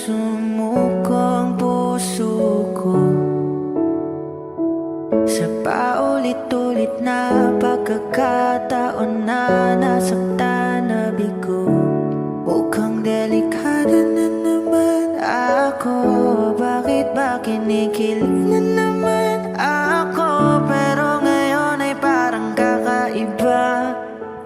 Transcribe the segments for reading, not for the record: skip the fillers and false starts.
sumuko ang puso ko sa paulit-ulit na pagkakataon na nasaktan na bigo. Mukhang delikado na naman ako. Bakit ba kinikilig na naman ako? Pero ngayon ay parang kakaiba.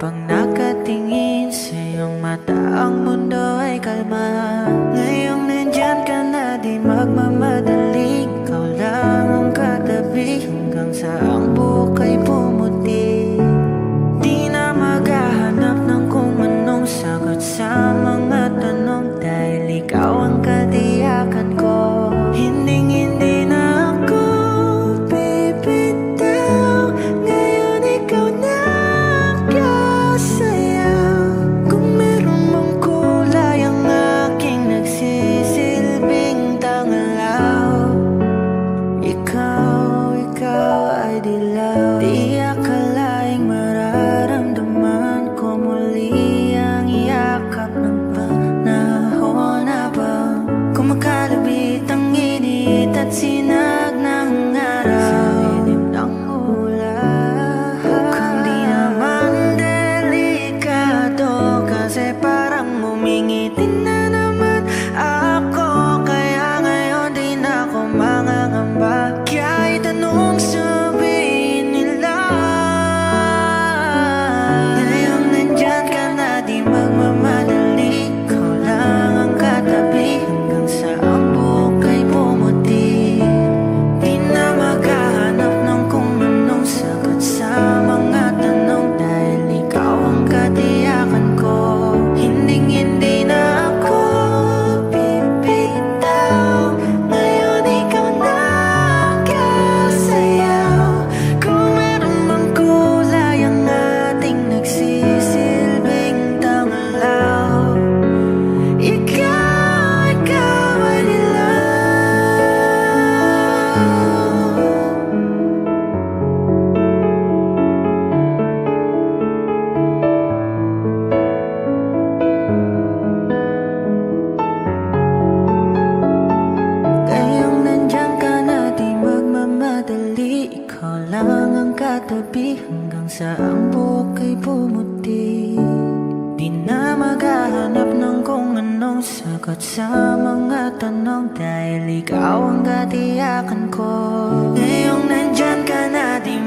Pag nakatingin sa iyong mata, ang mundo ay kalma. Ngayong nandyan ka na, di magmamadali. Ikaw lang ang katabi hanggang sa ang buhok ay pumuti. Di na maghahanap ng kung anong sagot sa mga tanong, dahil ikaw ang katiyakan ko. Hindi na ako bibitaw. Ngayon ikaw na kasayaw. Kung meron mang kulay ang aking nagsisilbing tangalaw, ikaw ay dilaw. Di akalaing mararamdaman ko muli ang yakap ng panahon habang kumakalabit ang init at sinag ng araw sa ilim ng ulan. Mukhang di naman delikado, kasi parang umingiti na naman ako. Kaya ngayon di na ako mangangamba. Kahit anong sabihin nila, ngayong nandyan ka na, di magmamadali. Ikaw lang ang katabi hanggang sa ang buhok ay pumuti. Di na maghahanap ng kung anong sagot sa mga tanong, dahil ikaw ang katiyakan ko. Hindi na ako bibitaw. Ngayon ikaw na kasayaw. Kung meron mang kulay ang ating nagsisilbing tangalaw, ikaw ay dilaw. Ngayong nandyan ka na, di magmamadali. Ikaw lang ang katabi hanggang sa ang buhok ay pumuti. Di na maghahanap ng kung anong sagot sa mga tanong, dahil ikaw ang katiyakan ko. Ngayong nandyan ka na, di